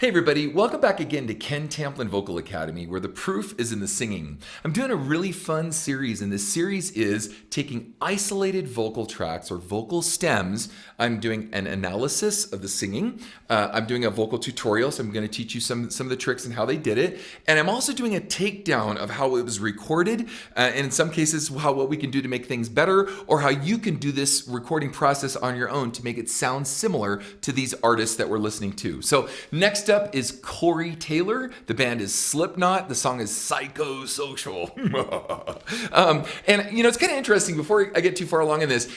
Hey everybody, welcome back again to Ken Tamplin Vocal Academy, where the proof is in the singing. I'm doing a really fun series, and this series is taking isolated vocal tracks or vocal stems. I'm doing an analysis of the singing. I'm doing a vocal tutorial, so I'm going to teach you some of the tricks and how they did it. And I'm also doing a takedown of how it was recorded, and in some cases, what we can do to make things better, or how you can do this recording process on your own to make it sound similar to these artists that we're listening to. So next up is Corey Taylor. The band is Slipknot. The song is Psychosocial. And it's kind of interesting, before I get too far along in this,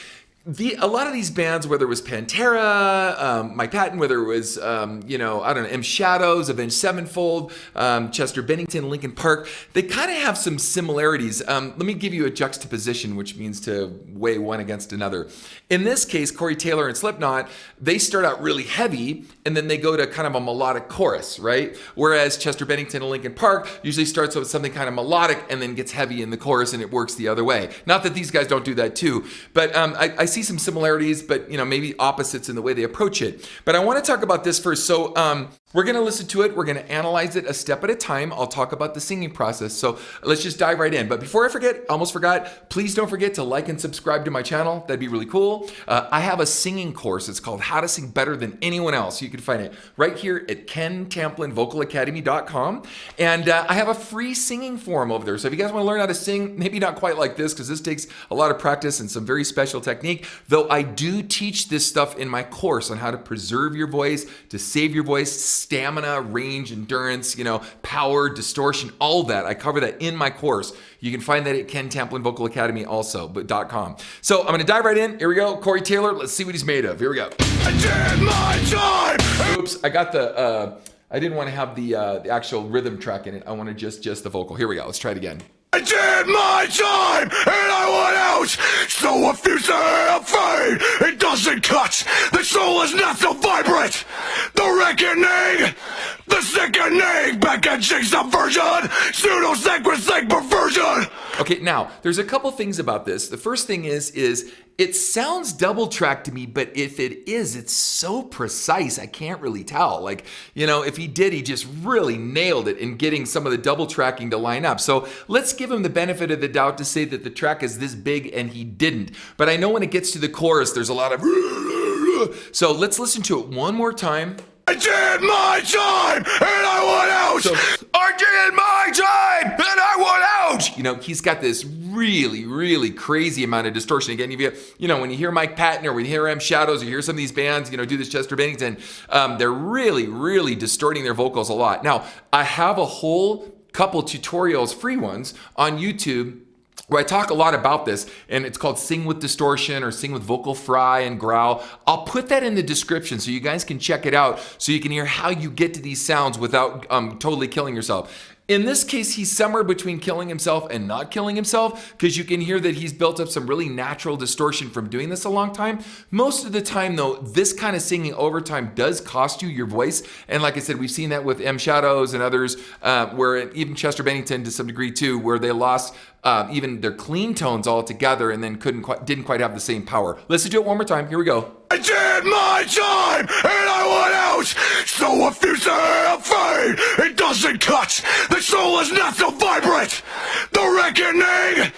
a lot of these bands, whether it was Pantera, Mike Patton, whether it was, M Shadows, Avenged Sevenfold, Chester Bennington, Linkin Park, they kind of have some similarities. Let me give you a juxtaposition, which means to weigh one against another. In this case, Corey Taylor and Slipknot, they start out really heavy, and then they go to kind of a melodic chorus, right? Whereas Chester Bennington and Linkin Park usually starts with something kind of melodic and then gets heavy in the chorus, and it works the other way. Not that these guys don't do that too, but I see some similarities, but maybe opposites in the way they approach it. But I want to talk about this first. So we're going to listen to it. We're going to analyze it a step at a time. I'll talk about the singing process. So let's just dive right in. But before I forget, almost forgot, please don't forget to like and subscribe to my channel. That'd be really cool. I have a singing course. It's called How to Sing Better Than Anyone Else. You can find it right here at KenTamplinVocalAcademy.com. And I have a free singing forum over there. So if you guys want to learn how to sing, maybe not quite like this, because this takes a lot of practice and some very special technique, though I do teach this stuff in my course on how to preserve your voice, to save your voice, stamina, range, endurance, power, distortion, all that. I cover that in my course. You can find that at Ken Tamplin Vocal Academy also, .com. So I'm going to dive right in. Here we go. Corey Taylor, let's see what he's made of. Here we go. I did my time. Oops, I got I didn't want to have the actual rhythm track in it. I want to just the vocal. Here we go. Let's try it again. I did my time and I went out. So if you say I'm afraid, it doesn't cut. The soul is not so vibrant. The reckoning, the sickening, packaging subversion, pseudo-sacrosanct perversion. Okay, now there's a couple things about this. The first thing is it sounds double tracked to me, but if it is, it's so precise, I can't really tell. If he did, he just really nailed it in getting some of the double tracking to line up. So let's give him the benefit of the doubt to say that the track is this big, and he didn't. But I know when it gets to the chorus, there's a lot of... So let's listen to it one more time. I did my time and I went out. So, I did my time and I went out. He's got this really, really crazy amount of distortion. Again, when you hear Mike Patton or when you hear M Shadows or you hear some of these bands, do this Chester Bennington, they're really, really distorting their vocals a lot. Now, I have a whole couple tutorials, free ones, on YouTube where I talk a lot about this, and it's called Sing with Distortion or Sing with Vocal Fry and Growl. I'll put that in the description so you guys can check it out, so you can hear how you get to these sounds without totally killing yourself. In this case, he's somewhere between killing himself and not killing himself, because you can hear that he's built up some really natural distortion from doing this a long time. Most of the time, though, this kind of singing over time does cost you your voice. And like I said, we've seen that with M Shadows and others, where even Chester Bennington to some degree too, where they lost even their clean tones altogether and then didn't quite have the same power. Listen to it one more time. Here we go. I did my time and I went out. So if you say I'm afraid, it doesn't cut. The soul is not so vibrant. The reckoning,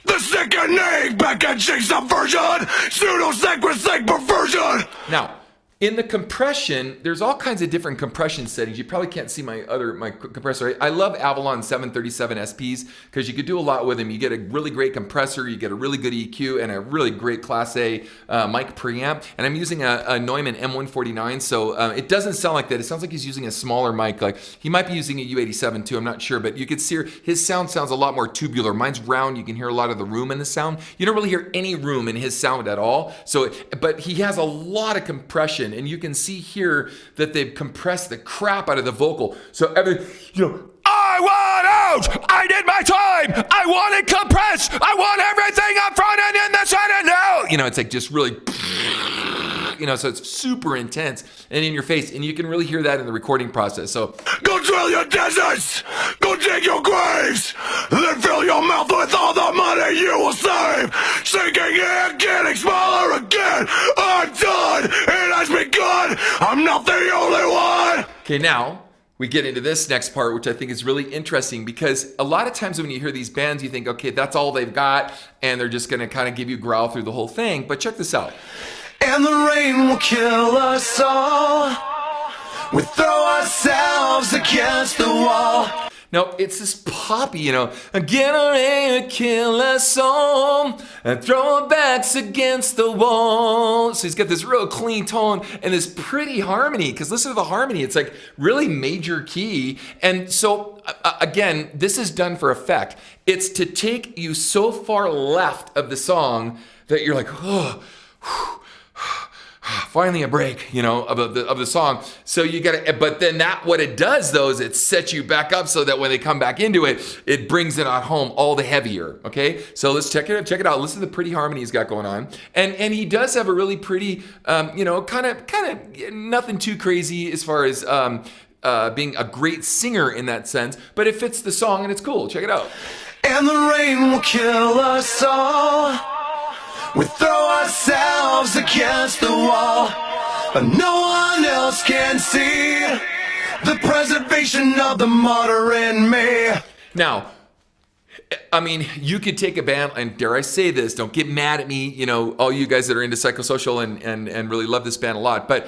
the sickening, packaging subversion, pseudo-sacrosanct perversion. Now, in the compression, there's all kinds of different compression settings. You probably can't see my compressor. I love Avalon 737 SPs because you could do a lot with them. You get a really great compressor, you get a really good EQ, and a really great Class A mic preamp. And I'm using a Neumann M149, so it doesn't sound like that. It sounds like he's using a smaller mic. Like he might be using a U87 too, I'm not sure. But you can see his sound sounds a lot more tubular. Mine's round. You can hear a lot of the room in the sound. You don't really hear any room in his sound at all. But he has a lot of compression. And you can see here that they've compressed the crap out of the vocal. So I want out! I did my time! I want it compressed! I want everything up front and in the center now! It's like just really... So it's super intense and in your face, and you can really hear that in the recording process. So go drill your deserts, go dig your graves, then fill your mouth with all the money you will save. Sinking in, getting smaller again. I'm done, it has begun. I'm not the only one. Okay, now we get into this next part, which I think is really interesting because a lot of times when you hear these bands, you think, okay, that's all they've got, and they're just going to kind of give you growl through the whole thing. But check this out. And the rain will kill us all. We throw ourselves against the wall. No, it's this poppy, you know, again, rain kill us all and throw our backs against the wall. So he's got this real clean tone and this pretty harmony, because listen to the harmony. It's like really major key. And so, again, this is done for effect. It's to take you so far left of the song that you're like, oh, whew, finally a break, you know, of the song. So you got to, but then what it does though is it sets you back up so that when they come back into it, it brings it on home all the heavier. Okay, so let's check it out. Listen to the pretty harmony he's got going on, and he does have a really pretty, you know, kind of nothing too crazy as far as being a great singer in that sense, but it fits the song and it's cool. Check it out. And the rain will kill us all. We throw ourselves against the wall, but no one else can see the preservation of the martyr in me. Now, I mean, you could take a band, and dare I say this, don't get mad at me, you know, all you guys that are into Psychosocial and really love this band a lot, but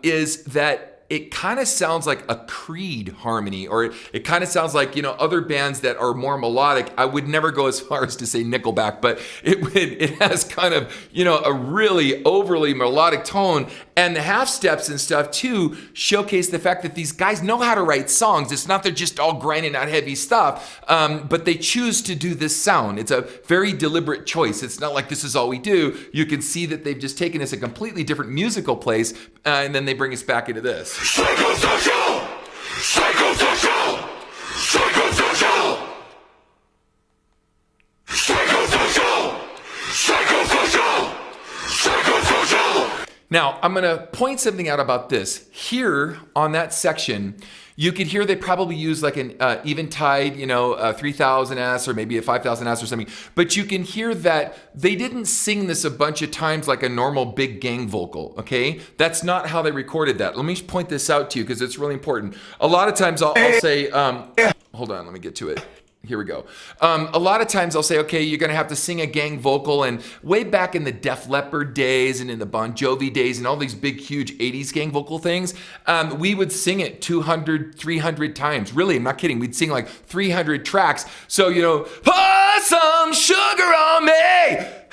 is that it kind of sounds like a Creed harmony, or it kind of sounds like, you know, other bands that are more melodic. I would never go as far as to say Nickelback, but it has kind of, you know, a really overly melodic tone, and the half steps and stuff too showcase the fact that these guys know how to write songs. It's not they're just all grinding out heavy stuff, but they choose to do this sound. It's a very deliberate choice. It's not like this is all we do. You can see that they've just taken us a completely different musical place, and then they bring us back into this. Psychosocial! Psychosocial! Psychosocial! Psychosocial! Psychosocial! Psychosocial! Now, I'm going to point something out about this. Here on that section, you could hear they probably use like an Eventide, you know, 3000S or maybe a 5000S or something. But you can hear that they didn't sing this a bunch of times like a normal big gang vocal, okay? That's not how they recorded that. Let me point this out to you because it's really important. A lot of times I'll say, hold on, let me get to it. Here we go. A lot of times I'll say, okay, you're going to have to sing a gang vocal. And way back in the Def Leppard days and in the Bon Jovi days and all these big, huge 80s gang vocal things, we would sing it 200, 300 times. Really, I'm not kidding. We'd sing like 300 tracks. So, you know, pour some sugar on me.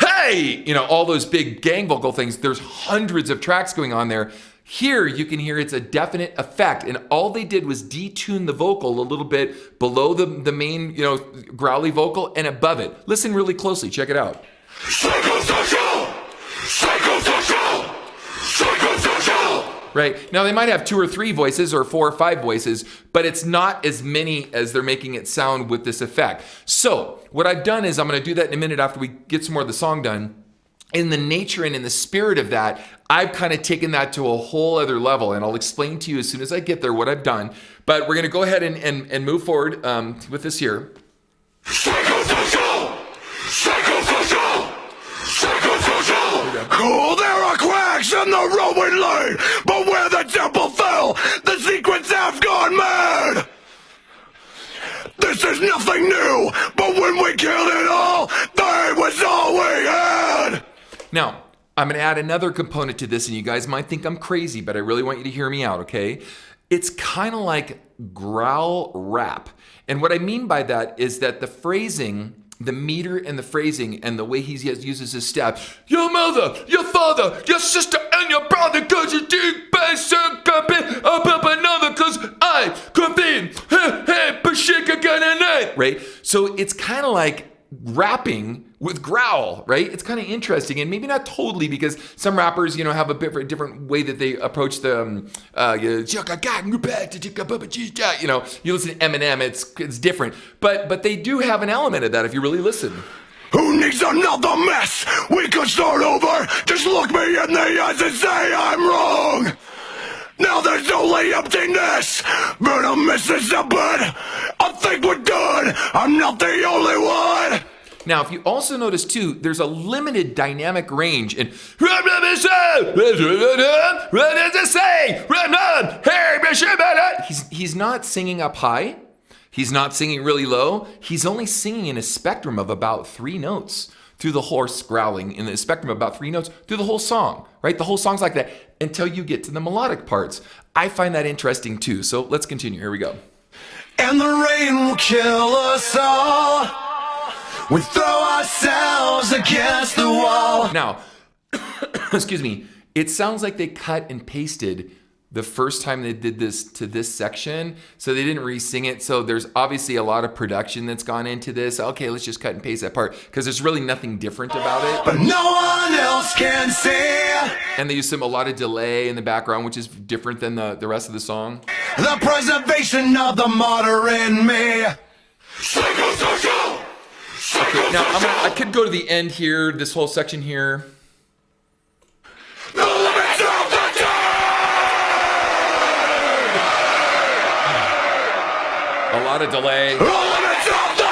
Hey, you know, all those big gang vocal things. There's hundreds of tracks going on there. Here, you can hear it's a definite effect, and all they did was detune the vocal a little bit below the main, you know, growly vocal and above it. Listen really closely. Check it out. Psychosocial! Psychosocial! Psychosocial! Right? Now, they might have 2 or 3 voices or 4 or 5 voices, but it's not as many as they're making it sound with this effect. So, what I've done is I'm going to do that in a minute after we get some more of the song done. In the nature and in the spirit of that, I've kind of taken that to a whole other level, and I'll explain to you as soon as I get there what I've done. But we're going to go ahead and move forward with this here. Psychosocial! Psychosocial! Psychosocial! Oh, there are cracks in the Roman lane, but where the temple fell, the secrets have gone mad! This is nothing new, but when we killed it all, that was all we had! Now, I'm going to add another component to this, and you guys might think I'm crazy, but I really want you to hear me out, okay? It's kind of like growl rap. And what I mean by that is that the phrasing, the meter and the phrasing and the way he uses his step, your mother, your father, your sister, and your brother, cause you dig bass and company up another, cause I could be, hey, Pashika Ganane, right? So it's kind of like rapping with growl, right? It's kind of interesting, and maybe not totally, because some rappers, you know, have a bit of a different way that they approach the, you know, you listen to Eminem, it's different, but they do have an element of that if you really listen. Who needs another mess? We could start over. Just look me in the eyes and say I'm wrong. Now there's only emptiness, but a Mississippi. I think we're done. I'm not the only one. Now, if you also notice too, there's a limited dynamic range in he's not singing up high. He's not singing really low. He's only singing in a spectrum of about 3 notes through the horse growling in a spectrum of about 3 notes through the whole song, right? The whole song's like that until you get to the melodic parts. I find that interesting too. So let's continue. Here we go. And the rain will kill us all. We throw ourselves against the wall. Now, excuse me, it sounds like they cut and pasted the first time they did this to this section, so they didn't re-sing it. So there's obviously a lot of production that's gone into this. Okay, let's just cut and paste that part because there's really nothing different about it. But no one else can see. And they use a lot of delay in the background, which is different than the rest of the song. The preservation of the martyr in me. Psychosocial. Okay, now I could go to the end here, this whole section here. The limits of the A lot of delay. The limits of the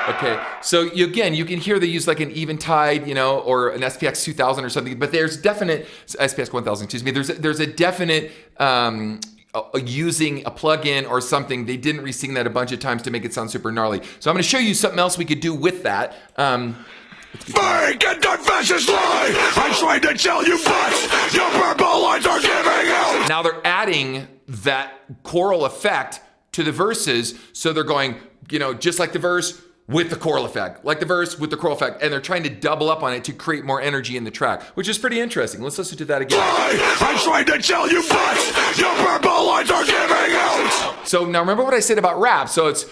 Okay, so again, you can hear they use like an Eventide, or an SPX 2000 or something, but there's definite, SPX 1000, excuse me, there's a definite using a plugin or something. They didn't re-sing that a bunch of times to make it sound super gnarly. So I'm going to show you something else we could do with that. fake and fascist lie. I tried to tell you, but your purple lines are giving out. Now they're adding that choral effect to the verses, so they're going, just like the verse with the choral effect, like the verse with the choral effect, and they're trying to double up on it to create more energy in the track, which is pretty interesting. Let's listen to that again. I tried to tell you, but your purple lines are giving out. So now remember what I said about rap. So it's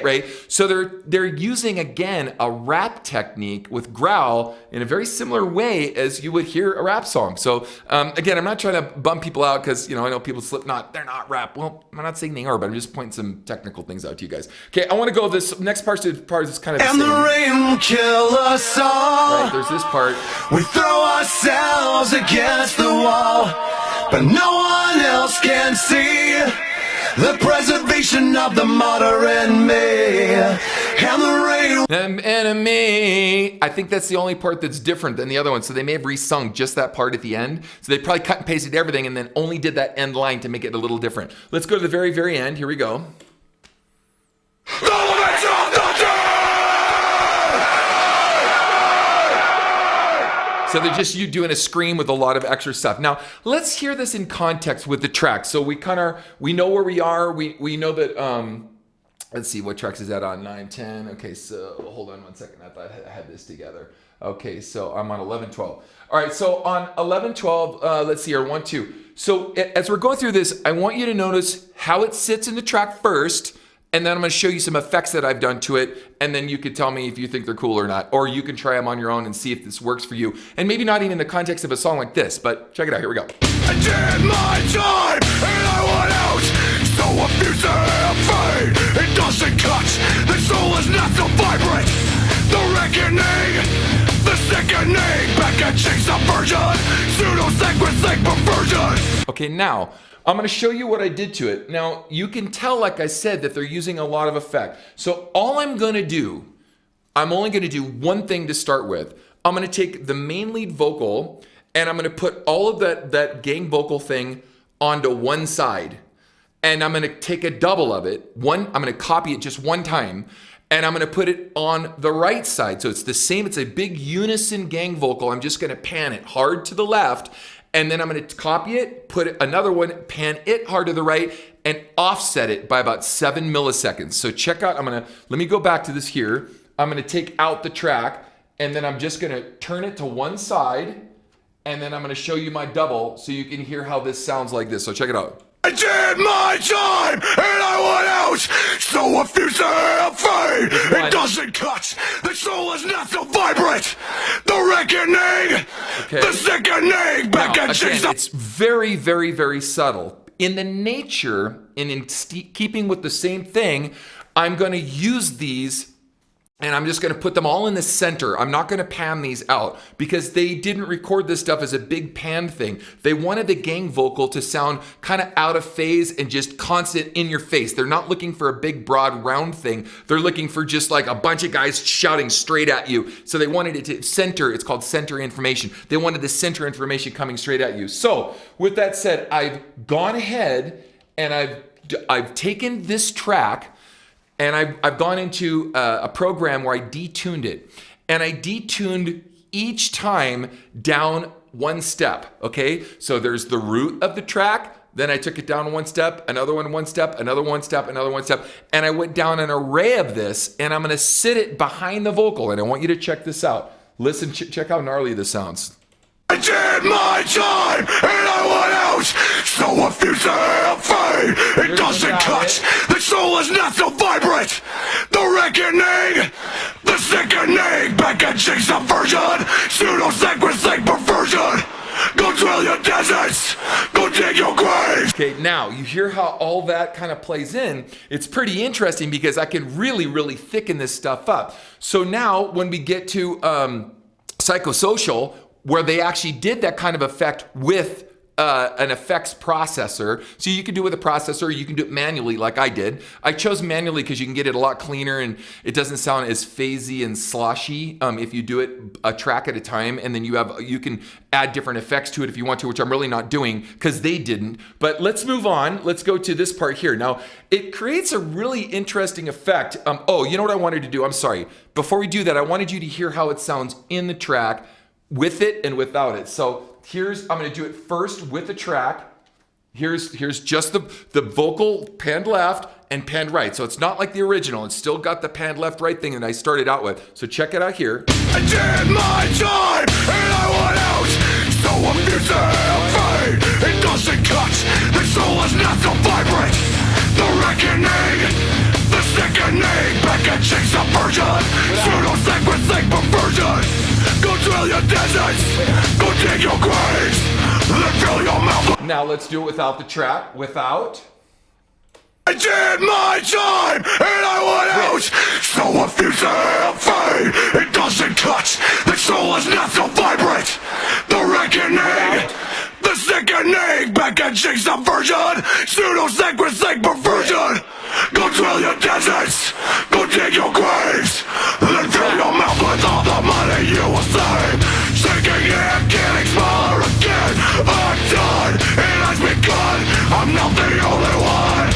right. So they're using again a rap technique with growl in a very similar way as you would hear a rap song. So again, I'm not trying to bum people out because I know people Slipknot, they're not rap. Well, I'm not saying they are, but I'm just pointing some technical things out to you guys. Okay, I want to go this next part is kind of the And same. the rain will kill us all. Right, there's this part. We throw ourselves against the wall, but no one else can see the preservation of the martyr in me. And the rain. Enemy. I think that's the only part that's different than the other one. So they may have resung just that part at the end. So they probably cut and pasted everything and then only did that end line to make it a little different. Let's go to the very, very end. Here we go. The limits of the So they're just you doing a scream with a lot of extra stuff. Now, let's hear this in context with the track. So we know where we are. We know that, let's see, what tracks is that on? 9, 10. Okay, so hold on one second. I thought I had this together. Okay, so I'm on 11, 12. All right, so on 11, 12, let's see here, 1, 2. So as we're going through this, I want you to notice how it sits in the track first, and then I'm going to show you some effects that I've done to it, and then you could tell me if you think they're cool or not, or you can try them on your own and see if this works for you. And maybe not even in the context of a song like this, but check it out. Here we go. I did my time and I went out. So abusive and afraid it doesn't cut. The soul is not so vibrant. The reckoning, the sickening, back at chase subversion, pseudo-sacrosanct perversion. Okay, now I'm going to show you what I did to it. Now, you can tell, like I said, that they're using a lot of effect. So all I'm going to do, I'm only going to do one thing to start with. I'm going to take the main lead vocal and I'm going to put all of that gang vocal thing onto one side. And I'm going to take a double of it. I'm going to copy it just one time. And I'm going to put it on the right side. So it's the same. It's a big unison gang vocal. I'm just going to pan it hard to the left. And then I'm going to copy it, put another one, pan it hard to the right, and offset it by about 7 milliseconds. So check out, let me go back to this here. I'm going to take out the track, and then I'm just going to turn it to one side, and then I'm going to show you my double so you can hear how this sounds like this. So check it out. I did my time and I went out. So effusive and afraid it doesn't cut. The soul is not so vibrant. The reckoning, the sickening, back Now, at chase. again, it's very, very, very subtle. In the nature and in keeping with the same thing, I'm going to use these And I'm just going to put them all in the center. I'm not going to pan these out because they didn't record this stuff as a big pan thing. They wanted the gang vocal to sound kind of out of phase and just constant in your face. They're not looking for a big, broad, round thing. They're looking for just like a bunch of guys shouting straight at you. So they wanted it to center. It's called center information. They wanted the center information coming straight at you. So with that said, I've gone ahead and I've taken this track and I've gone into a program where I detuned it. And I detuned each time down one step, okay? So there's the root of the track, then I took it down one step, another one step, another one step, another one step, and I went down an array of this, and I'm gonna sit it behind the vocal, and I want you to check this out. Listen, check how gnarly this sounds. I did my time and I went out. So if you say I'm fade, it doesn't cut. The soul is not so vibrant. The reckoning, the sickening, packaging subversion, pseudo-sacrosanct perversion. Go drill your deserts, go dig your graves. Okay, now you hear how all that kind of plays in. It's pretty interesting because I can really, really thicken this stuff up. So now when we get to Psychosocial, where they actually did that kind of effect with an effects processor. So you can do it with a processor, you can do it manually like I did. I chose manually because you can get it a lot cleaner and it doesn't sound as phasey and sloshy if you do it a track at a time, and then you can add different effects to it if you want to, which I'm really not doing because they didn't. But let's move on. Let's go to this part here. Now, it creates a really interesting effect. Oh, you know what I wanted to do? I'm sorry. Before we do that, I wanted you to hear how it sounds in the track with it and without it. So I'm gonna do it first with the track. Here's just the vocal panned left and panned right. So it's not like the original. It's still got the panned left right thing that I started out with. So check it out here. I did my time and I went out. So if you say I'm fade, it doesn't cut. The soul is not so vibrant. The reckoning, the sickening, packaging subversion, pseudo-sacrosanct perversion. Go drill your deserts, go dig your graves, then fill your mouth. Now let's do it without the track. Without. I did my time and I went out. So if you say I'm fade, it doesn't cut. The soul is not so vibrant. The reckoning, the sickening, packaging subversion, pseudo-sacrosanct perversion. Go drill your deserts, go dig your graves, then fill your mouth with all the money you will save. Sinking in, getting smaller again. I'm done, it has begun. I'm not the only one.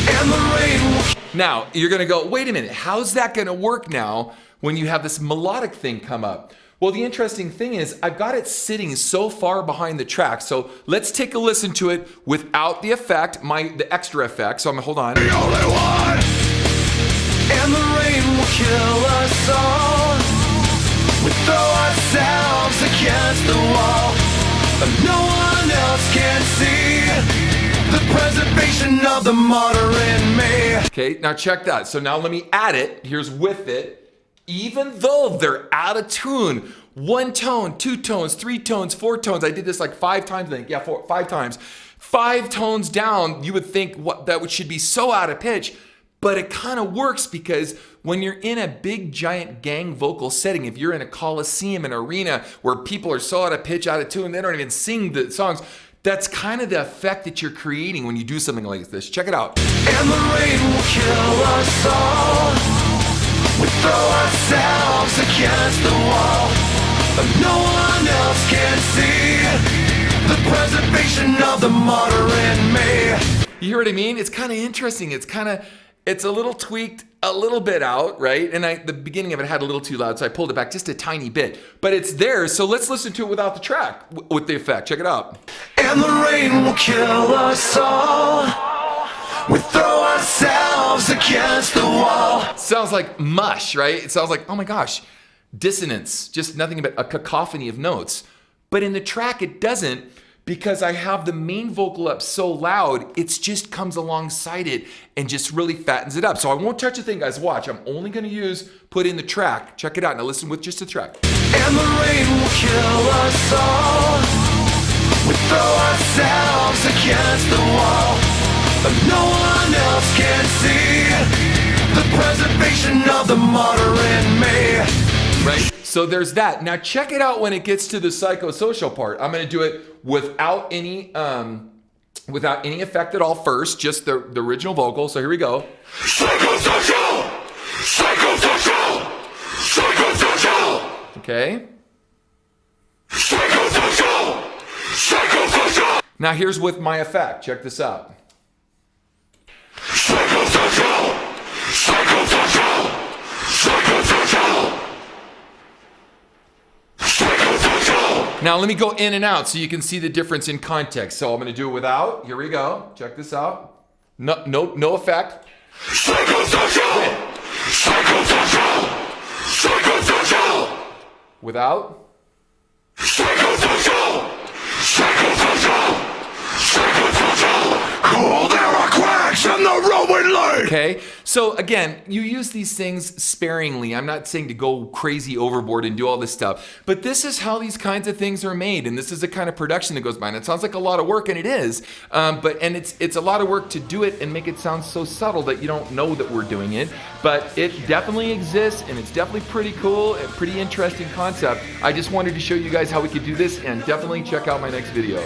And the rain will... Now, you're gonna go, wait a minute, how's that gonna work now when you have this melodic thing come up? Well, the interesting thing is I've got it sitting so far behind the track. So let's take a listen to it without the effect, the extra effect. So I'm gonna hold on. The only one. And the rain will kill us all. We throw ourselves against the wall, but no one else can see the preservation of the martyr in me. Okay, now check that. So now let me add it. Here's with it. Even though they're out of tune, 1 tone, 2 tones, 3 tones, 4 tones. I did this like 5 times, I think. Yeah, 5 times. 5 tones down, you would think that should be so out of pitch, but it kind of works because when you're in a big, giant gang vocal setting, if you're in a coliseum, an arena where people are so out of pitch, out of tune, they don't even sing the songs, that's kind of the effect that you're creating when you do something like this. Check it out. And the rain will kill us all. We throw ourselves against the wall, but no one else can see the preservation of the martyr in me. You hear what I mean? It's kind of interesting. It's a little tweaked, a little bit out, right? And the beginning of it had a little too loud, so I pulled it back just a tiny bit. But it's there, so let's listen to it without the track, with the effect. Check it out. And the rain will kill us all. We throw ourselves against the wall. Sounds like mush, right? It sounds like, oh my gosh, dissonance, just nothing but a cacophony of notes. But in the track, it doesn't, because I have the main vocal up so loud, it just comes alongside it and just really fattens it up. So I won't touch a thing, guys. Watch, I'm only gonna put in the track. Check it out, now listen with just the track. And the rain will kill us all. We throw ourselves against the wall, but no one else can see the preservation of the martyr in me. Right? So there's that. Now check it out when it gets to the psychosocial part. I'm going to do it without any effect at all first, just the original vocal. So here we go. Psychosocial! Psychosocial! Psychosocial! Okay. Psychosocial! Psychosocial! Now here's with my effect. Check this out. Psychosocial! Psychosocial! Psychosocial! Psychosocial! Now let me go in and out so you can see the difference in context. So I'm going to do it without. Here we go. Check this out. No effect. Psychosocial! Psychosocial! Psychosocial! Without. Psychosocial! Psychosocial! Psychosocial! Cool, there are quacks in the Roman lake! Okay, so again, you use these things sparingly. I'm not saying to go crazy overboard and do all this stuff, but this is how these kinds of things are made, and this is the kind of production that goes by. And it sounds like a lot of work, and it is, but it's a lot of work to do it and make it sound so subtle that you don't know that we're doing it. But it definitely exists, and it's definitely pretty cool and pretty interesting concept. I just wanted to show you guys how we could do this, and definitely check out my next video.